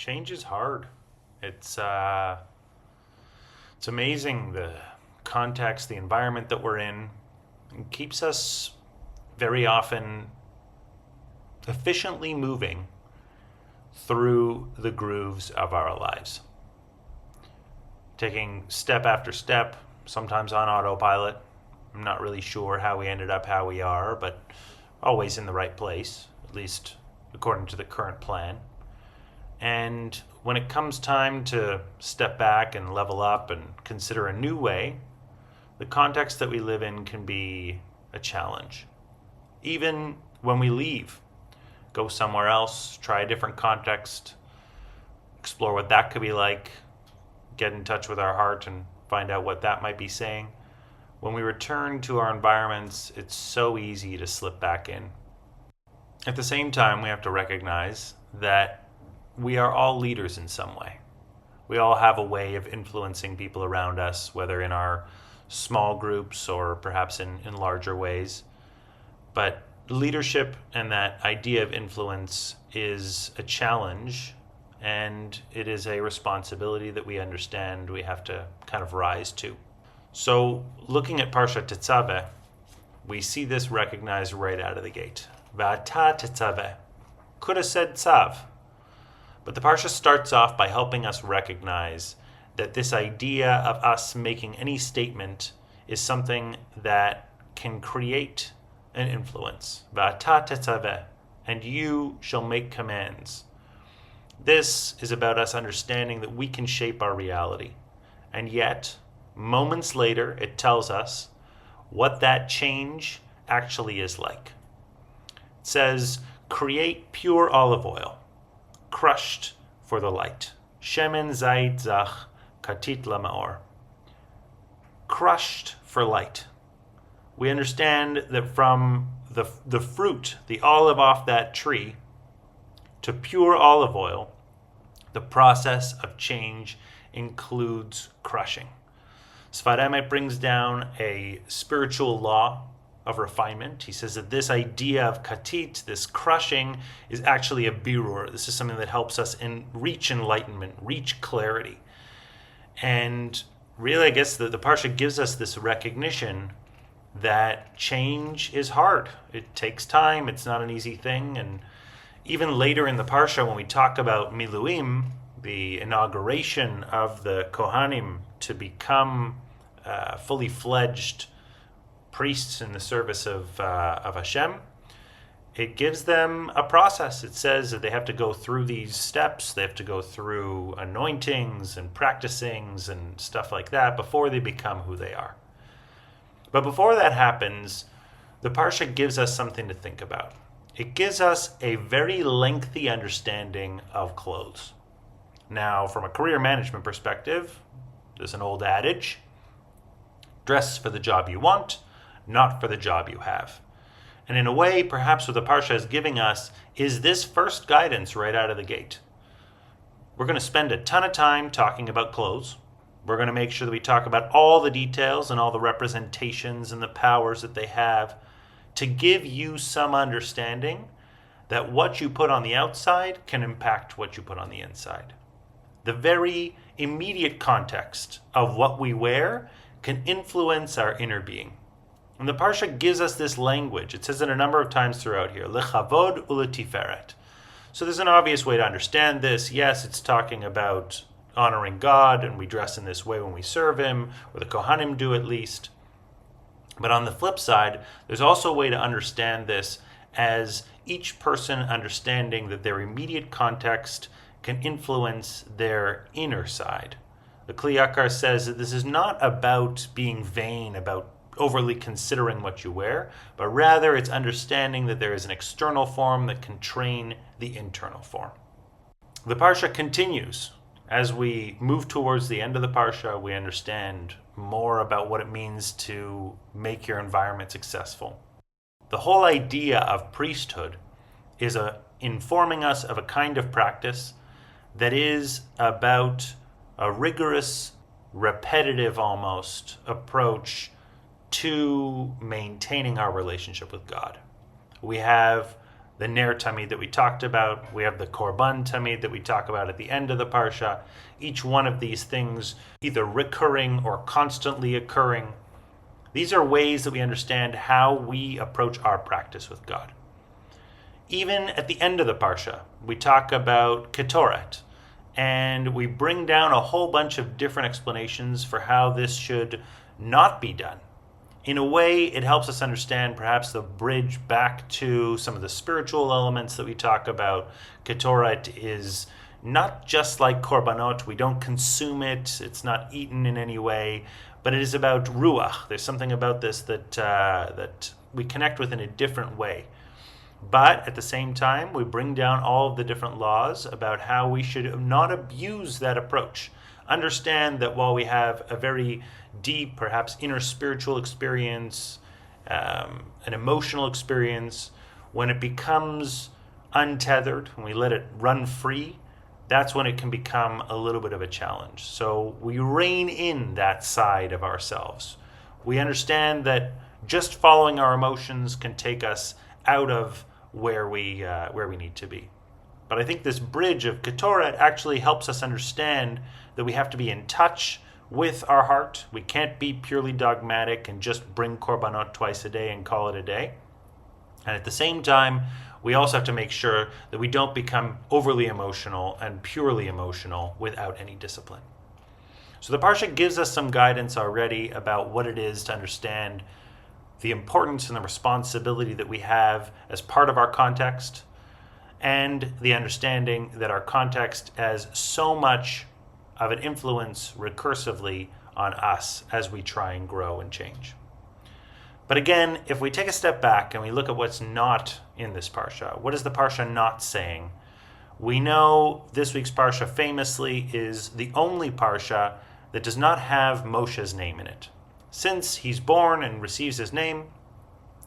Change is hard. It's it's amazing the context, the environment that we're in, keeps us very often efficiently moving through the grooves of our lives. Taking step after step, sometimes on autopilot. I'm not really sure how we ended up how we are, but always in the right place, at least according to the current plan. And when it comes time to step back and level up and consider a new way, the context that we live in can be a challenge. Even when we leave, go somewhere else, try a different context, explore what that could be like, get in touch with our heart and find out what that might be saying. When we return to our environments, it's so easy to slip back in. At the same time, we have to recognize that we are all leaders in some way. We all have a way of influencing people around us, whether in our small groups or perhaps in larger ways. But leadership and that idea of influence is a challenge, and it is a responsibility that we understand we have to kind of rise to. So looking at Parshat Tetzaveh, we see this recognized right out of the gate. V'ata Tetzaveh. Could have said Tzav. But the Parsha starts off by helping us recognize that this idea of us making any statement is something that can create an influence. V'ata tetzaveh, and you shall make commands. This is about us understanding that we can shape our reality. And yet, moments later, it tells us what that change actually is like. It says, create pure olive oil, crushed for the light. Shemen zayit zach katit lamaor. Crushed for light. We understand that from the fruit, the olive off that tree, to pure olive oil, the process of change includes crushing. Sfat Emet brings down a spiritual law of refinement. He says that this idea of katit, this crushing, is actually a birur. This is something that helps us reach enlightenment, reach clarity. And really, I guess the Parsha gives us this recognition that change is hard. It takes time. It's not an easy thing. And even later in the Parsha, when we talk about Miluim, the inauguration of the Kohanim to become fully fledged priests in the service of Hashem, it gives them a process. It says that they have to go through these steps. They have to go through anointings and practicings and stuff like that before they become who they are. But before that happens, the Parsha gives us something to think about. It gives us a very lengthy understanding of clothes. Now, from a career management perspective, there's an old adage: dress for the job you want, not for the job you have. And in a way, perhaps what the Parsha is giving us is this first guidance right out of the gate. We're going to spend a ton of time talking about clothes. We're going to make sure that we talk about all the details and all the representations and the powers that they have to give you some understanding that what you put on the outside can impact what you put on the inside. The very immediate context of what we wear can influence our inner being. And the Parsha gives us this language. It says it a number of times throughout here, lechavod uletiferet. So there's an obvious way to understand this. Yes, it's talking about honoring God, and we dress in this way when we serve Him, or the Kohanim do at least. But on the flip side, there's also a way to understand this as each person understanding that their immediate context can influence their inner side. The Kli Yakar says that this is not about being vain, about overly considering what you wear, but rather it's understanding that there is an external form that can train the internal form. The Parsha continues. As we move towards the end of the Parsha, we understand more about what it means to make your environment successful. The whole idea of priesthood is informing us of a kind of practice that is about a rigorous, repetitive almost approach to maintaining our relationship with God. We have the Ner Tamid that we talked about. We have the Korban Tamid that we talk about at the end of the Parsha. Each one of these things either recurring or constantly occurring. These are ways that we understand how we approach our practice with God. Even at the end of the Parsha, we talk about Ketoret, and we bring down a whole bunch of different explanations for how this should not be done. In a way, it helps us understand perhaps the bridge back to some of the spiritual elements that we talk about. Ketoret is not just like korbanot. We don't consume it. It's not eaten in any way. But it is about ruach. There's something about this that we connect with in a different way. But at the same time, we bring down all of the different laws about how we should not abuse that approach. Understand that while we have a very deep, perhaps inner spiritual experience, an emotional experience, when it becomes untethered, when we let it run free, that's when it can become a little bit of a challenge. So we rein in that side of ourselves. We understand that just following our emotions can take us out of where we need to be. But I think this bridge of Ketoret actually helps us understand that we have to be in touch with our heart. We can't be purely dogmatic and just bring korbanot twice a day and call it a day. And at the same time, we also have to make sure that we don't become overly emotional and purely emotional without any discipline. So the Parsha gives us some guidance already about what it is to understand the importance and the responsibility that we have as part of our context, and the understanding that our context has so much of an influence recursively on us as we try and grow and change. But again, if we take a step back and we look at what's not in this Parsha, what is the Parsha not saying? We know this week's Parsha famously is the only Parsha that does not have Moshe's name in it. Since he's born and receives his name,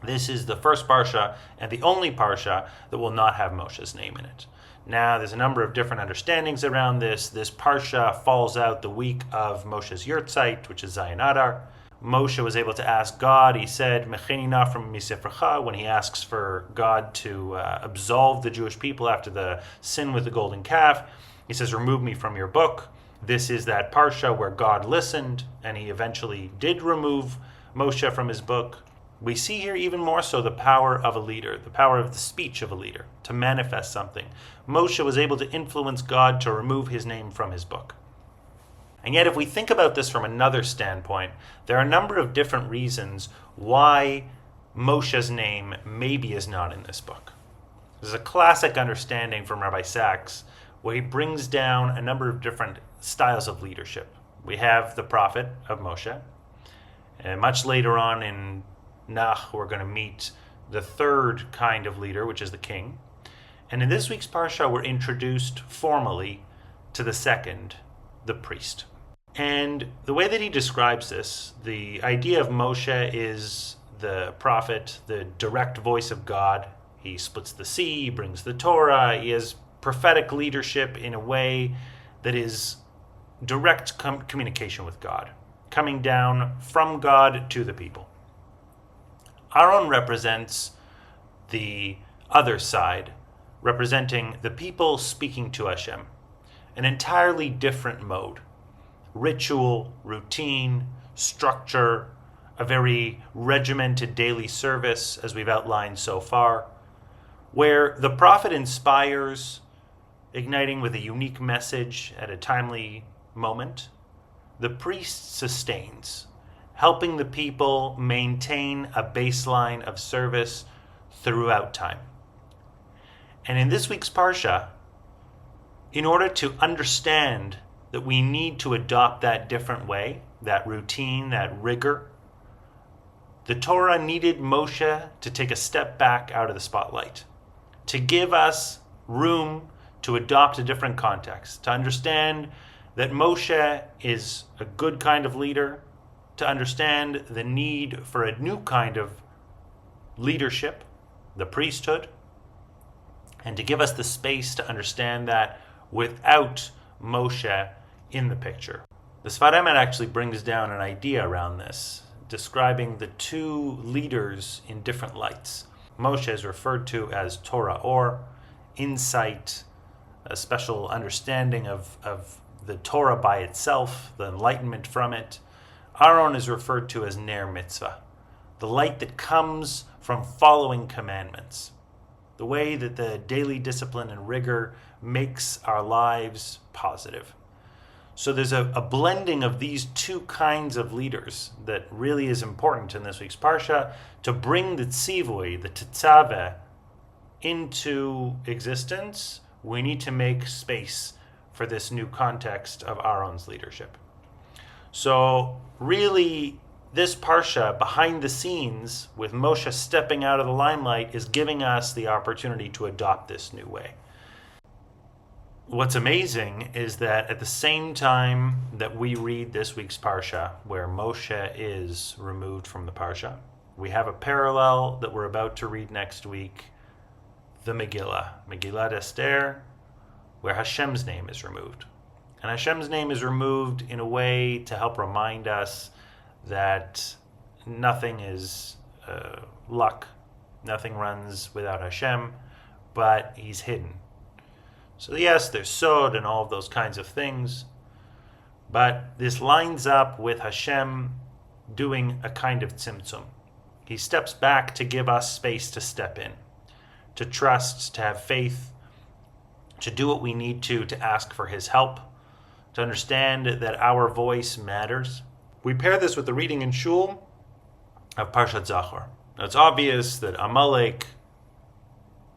this is the first Parsha and the only Parsha that will not have Moshe's name in it. Now, there's a number of different understandings around this. This Parsha falls out the week of Moshe's Yurtzeit, which is Zayin Adar. Moshe was able to ask God. He said, Mecheni na from misefrecha, when he asks for God to absolve the Jewish people after the sin with the golden calf. He says, remove me from your book. This is that Parsha where God listened, and he eventually did remove Moshe from his book. We see here even more so the power of a leader, the power of the speech of a leader, to manifest something. Moshe was able to influence God to remove his name from his book. And yet, if we think about this from another standpoint, there are a number of different reasons why Moshe's name maybe is not in this book. There's a classic understanding from Rabbi Sachs where he brings down a number of different styles of leadership. We have the prophet of Moshe, and much later on in Nach, we're going to meet the third kind of leader, which is the king. And in this week's Parsha, we're introduced formally to the second, the priest. And the way that he describes this, the idea of Moshe is the prophet, the direct voice of God. He splits the sea, he brings the Torah, he has prophetic leadership in a way that is direct communication with God, coming down from God to the people. Aaron represents the other side, representing the people speaking to Hashem, an entirely different mode. Ritual, routine, structure, a very regimented daily service, as we've outlined so far, where the prophet inspires, igniting with a unique message at a timely moment. The priest sustains, helping the people maintain a baseline of service throughout time. And in this week's Parsha, in order to understand that we need to adopt that different way, that routine, that rigor, the Torah needed Moshe to take a step back out of the spotlight, to give us room to adopt a different context, to understand that Moshe is a good kind of leader, to understand the need for a new kind of leadership, the priesthood, and to give us the space to understand that without Moshe in the picture. The Sfat Emet actually brings down an idea around this, describing the two leaders in different lights. Moshe is referred to as Torah or, insight, a special understanding of the Torah by itself, the enlightenment from it. Aaron is referred to as Ner Mitzvah, the light that comes from following commandments, the way that the daily discipline and rigor makes our lives positive. So there's a blending of these two kinds of leaders that really is important in this week's Parsha to bring the tzivui, the Tetzaveh, into existence. We need to make space for this new context of Aaron's leadership. So really, this Parsha, behind the scenes, with Moshe stepping out of the limelight, is giving us the opportunity to adopt this new way. What's amazing is that at the same time that we read this week's Parsha, where Moshe is removed from the Parsha, we have a parallel that we're about to read next week, the Megillat Esther, where Hashem's name is removed. And Hashem's name is removed in a way to help remind us that nothing is luck, nothing runs without Hashem, but He's hidden. So yes, there's sod and all of those kinds of things, but this lines up with Hashem doing a kind of tzimtzum. He steps back to give us space to step in, to trust, to have faith, to do what we need to ask for His help, to understand that our voice matters. We pair this with the reading in Shul of Parshat Zachor. Now it's obvious that Amalek,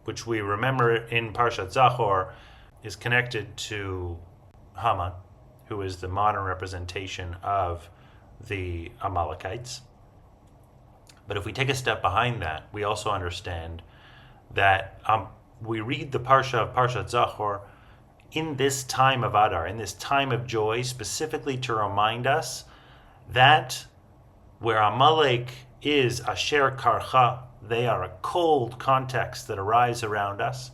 which we remember in Parshat Zachor, is connected to Haman, who is the modern representation of the Amalekites. But if we take a step behind that, we also understand that we read the Parsha of Parshat Zachor in this time of Adar, in this time of joy, specifically to remind us that where Amalek is Asher Karcha, they are a cold context that arrives around us.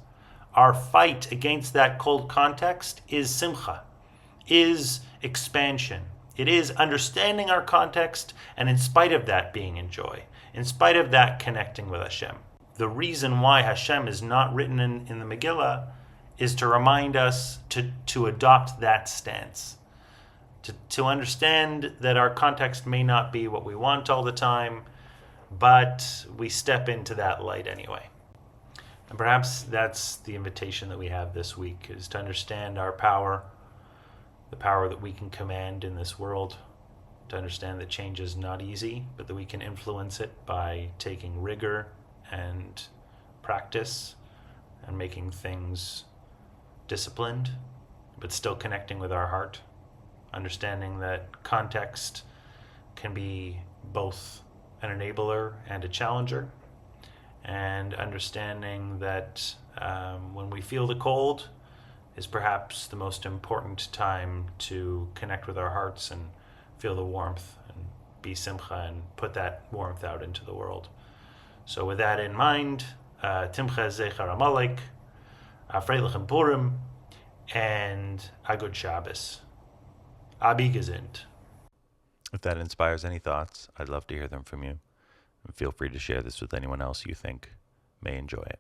Our fight against that cold context is simcha, is expansion. It is understanding our context and in spite of that being in joy, in spite of that connecting with Hashem. The reason why Hashem is not written in the Megillah is to remind us to adopt that stance, to understand that our context may not be what we want all the time, but we step into that light anyway. And perhaps that's the invitation that we have this week, is to understand our power, the power that we can command in this world, to understand that change is not easy, but that we can influence it by taking rigor and practice and making things disciplined, but still connecting with our heart, understanding that context can be both an enabler and a challenger, and understanding that when we feel the cold is perhaps the most important time to connect with our hearts and feel the warmth and be simcha and put that warmth out into the world. So with that in mind, Timcha Zecher Amalek, Freilichen Purim, and a good Shabbos. Abi gesinnt. If that inspires any thoughts, I'd love to hear them from you. And feel free to share this with anyone else you think may enjoy it.